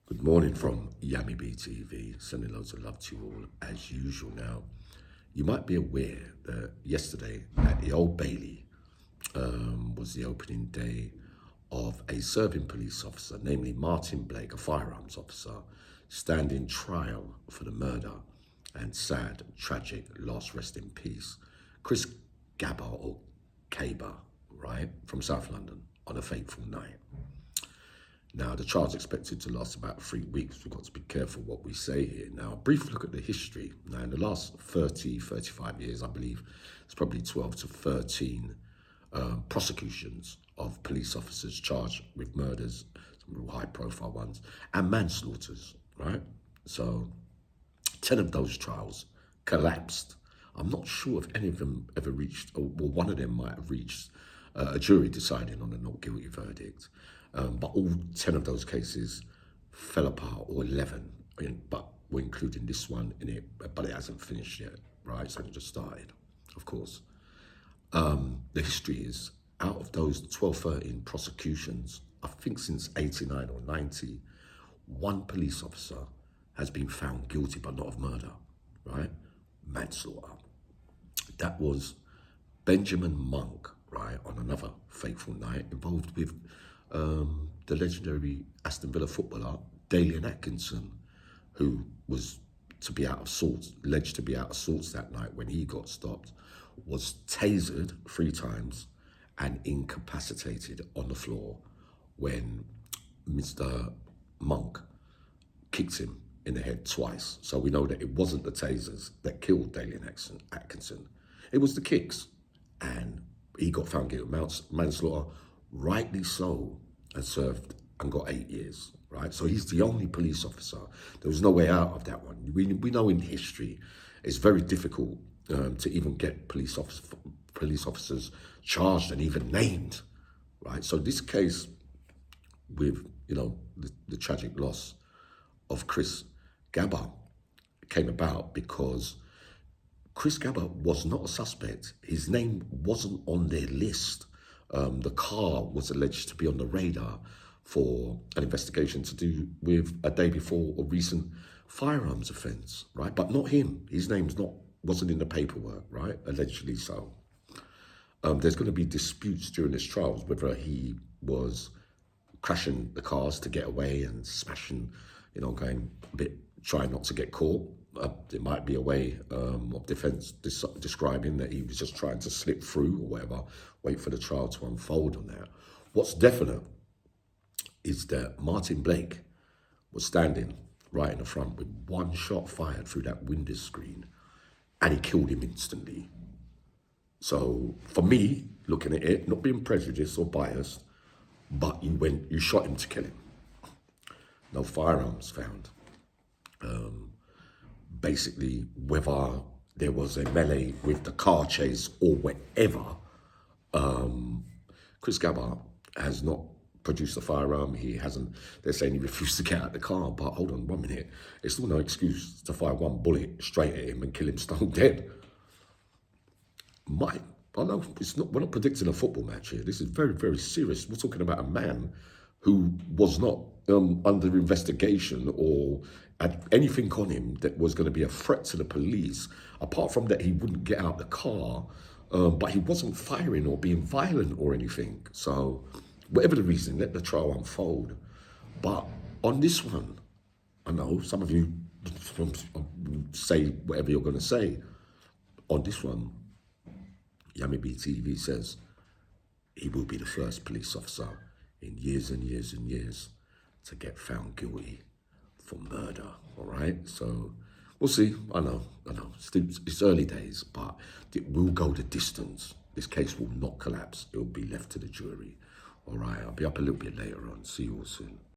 Good morning from Yami BTV, sending loads of love to you all as usual. Now, you might be aware that yesterday at the Old Bailey was the opening day of a serving police officer, namely Martynblake, a firearms officer, standing trial for the murder and sad, tragic loss, rest in peace, Kaba or Kaba, right, from South London on a fateful night. Now, the trial's expected to last about 3 weeks. We've got to be careful what we say here. Now, a brief look at the history. Now, in the last 35 years, I believe it's probably 12 to 13 prosecutions of police officers charged with murders, some real high-profile ones, and manslaughters, right? So, 10 of those trials collapsed. I'm not sure if any of them ever reached, or one of them might have reached a jury deciding on a not guilty verdict. But all 10 of those cases fell apart, or 11, but we're including this one in it, but it hasn't finished yet, right? It's only just started, of course. The history is, out of those 12, 13 prosecutions, I think since 89 or 90, one police officer has been found guilty, but not of murder, right? Manslaughter. That was Benjamin Monk, right, on another fateful night, involved with the legendary Aston Villa footballer, Dalian Atkinson, who was to be out of sorts, alleged to be out of sorts that night when he got stopped, was tasered 3 times and incapacitated on the floor when Mr. Monk kicked him in the head twice. So we know that it wasn't the tasers that killed Dalian Atkinson. It was the kicks. And he got found guilty of manslaughter, rightly so, and served and got 8 years, right? So he's the only police officer. There was no way out of that one. We know in history it's very difficult to even get police officers charged and even named, right? So this case with, the tragic loss of Kaba came about because Kaba was not a suspect. His name wasn't on their list. The car was alleged to be on the radar for an investigation to do with a day before a recent firearms offence, right? But not him. His name's wasn't in the paperwork, right? Allegedly so. There's going to be disputes during this trial whether he was crashing the cars to get away and smashing, going a bit, trying not to get caught. There might be a way of defence describing that he was just trying to slip through or whatever, wait for the trial to unfold on that. What's definite is that Martynblake was standing right in the front with one shot fired through that window screen and he killed him instantly. So for me, looking at it, not being prejudiced or biased, but you shot him to kill him. No firearms found. Basically, whether there was a melee with the car chase or whatever, Kaba has not produced a firearm. He hasn't. They're saying he refused to get out of the car. But hold on 1 minute. It's still no excuse to fire one bullet straight at him and kill him stone dead. I know it's not. We're not predicting a football match here. This is very, very serious. We're talking about a man who was not under investigation or had anything on him that was going to be a threat to the police. Apart from that, he wouldn't get out the car, but he wasn't firing or being violent or anything. So whatever the reason, let the trial unfold. But on this one, I know some of you say whatever you're going to say. On this one, Yami BTV says he will be the first police officer in years and years and years to get found guilty for murder, all right? So we'll see. I know. It's early days, but it will go the distance. This case will not collapse. It will be left to the jury, all right? I'll be up a little bit later on. See you all soon.